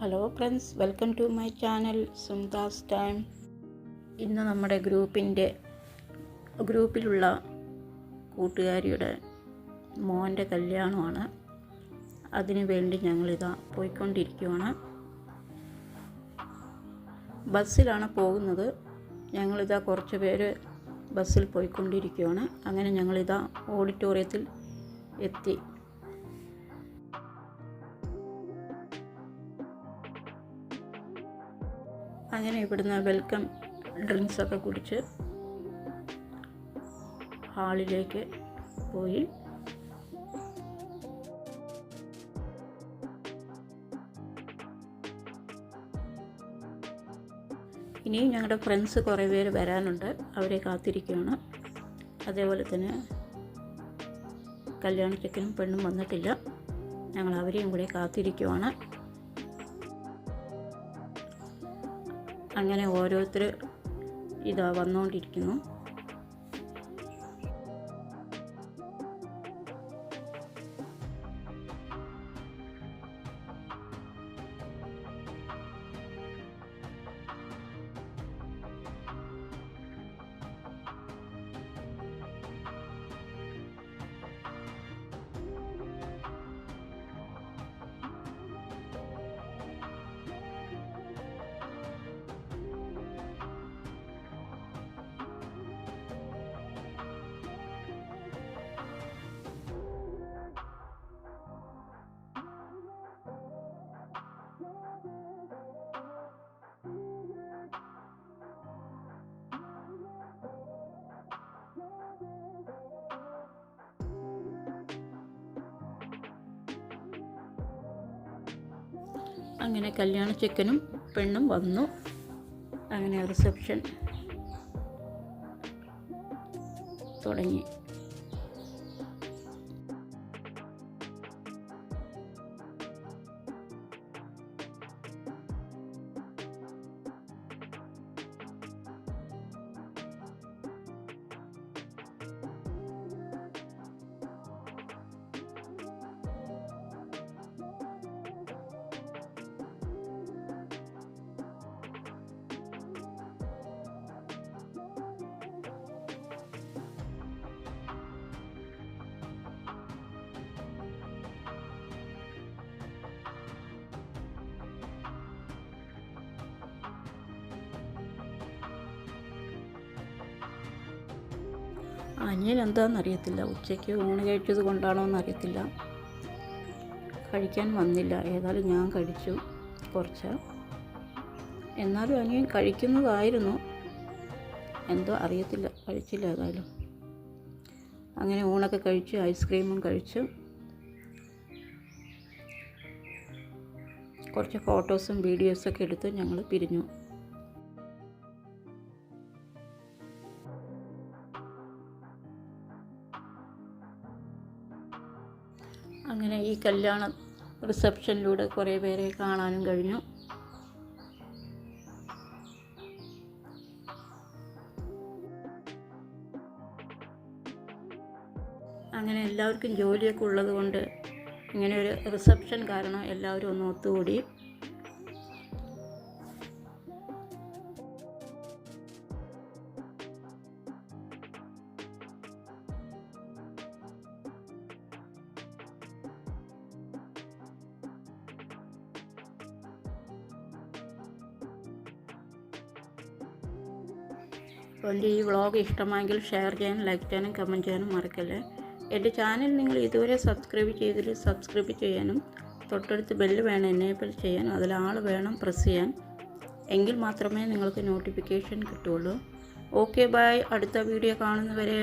Hello friends, welcome to my channel Sumtaz time. ഇന്ന് നമ്മുടെ ഗ്രൂപ്പിലുള്ള കൂട്ടുകാരിയുടെ മോൻ്റെ കല്യാണമാണ്. അതിനു വേണ്ടി ഞങ്ങളിതാ പോയിക്കൊണ്ടിരിക്കുകയാണ്. ബസ്സിലാണ് പോകുന്നത്. ഞങ്ങളിതാ കുറച്ച് പേര് ബസ്സിൽ പോയിക്കൊണ്ടിരിക്കുകയാണ്. അങ്ങനെ ഞങ്ങളിതാ ഓഡിറ്റോറിയത്തിൽ എത്തി. അങ്ങനെ ഇവിടുന്ന് വെൽക്കം ഡ്രിങ്ക്സൊക്കെ കുടിച്ച് ഹാളിലേക്ക് പോയി. ഇനിയും ഞങ്ങളുടെ ഫ്രണ്ട്സ് കുറേ പേര് വരാനുണ്ട്. അവരെ കാത്തിരിക്കുകയാണ്. അതേപോലെ തന്നെ കല്യാണ ചെക്കനും പെണ്ണും വന്നിട്ടില്ല. ഞങ്ങൾ അവരെയും കൂടെ കാത്തിരിക്കുകയാണ്. അങ്ങനെ ഓരോരുത്തർ ഇതാ വന്നുകൊണ്ടിരിക്കുന്നു. അങ്ങനെ കല്യാണ ചെക്കനും പെണ്ണും വന്നു. അങ്ങനെ റിസപ്ഷൻ തുടങ്ങി. അനിയൻ എന്താണെന്നറിയത്തില്ല. ഉച്ചയ്ക്ക് ഊണ് കഴിച്ചത് കൊണ്ടാണോ എന്നറിയത്തില്ല, കഴിക്കാൻ വന്നില്ല. ഏതായാലും ഞാൻ കഴിച്ചു കുറച്ച്. എന്നാലും അനിയൻ കഴിക്കുന്നതായിരുന്നു, എന്തോ അറിയത്തില്ല, കഴിച്ചില്ല ഏതായാലും. അങ്ങനെ ഊണൊക്കെ കഴിച്ച് ഐസ്ക്രീമും കഴിച്ച് കുറച്ച് ഫോട്ടോസും വീഡിയോസൊക്കെ എടുത്ത് ഞങ്ങൾ പിരിഞ്ഞു. അങ്ങനെ ഈ കല്യാണ റിസപ്ഷനിലൂടെ കുറേ പേരെ കാണാനും കഴിഞ്ഞു. അങ്ങനെ എല്ലാവർക്കും ജോലിയൊക്കെ ഉള്ളത് കൊണ്ട് ഇങ്ങനെ ഒരു റിസപ്ഷൻ കാരണം എല്ലാവരും ഒന്ന് ഒത്തുകൂടി. അപ്പോൾ എൻ്റെ ഈ വ്ളോഗ് ഇഷ്ടമായെങ്കിൽ ഷെയർ ചെയ്യാനും ലൈക്ക് ചെയ്യാനും കമൻറ്റ് ചെയ്യാനും മറക്കല്ലേ. എൻ്റെ ചാനൽ നിങ്ങൾ ഇതുവരെ സബ്സ്ക്രൈബ് ചെയ്തിട്ട് സബ്സ്ക്രൈബ് ചെയ്യാനും തൊട്ടടുത്ത് ബെല്ല് വേണം എനേബിൾ ചെയ്യാൻ, അതിൽ ആൾ വേണം പ്രസ് ചെയ്യാൻ. എങ്കിൽ മാത്രമേ നിങ്ങൾക്ക് നോട്ടിഫിക്കേഷൻ കിട്ടുള്ളൂ. Okay bye. അടുത്ത വീഡിയോ കാണുന്നവരെ.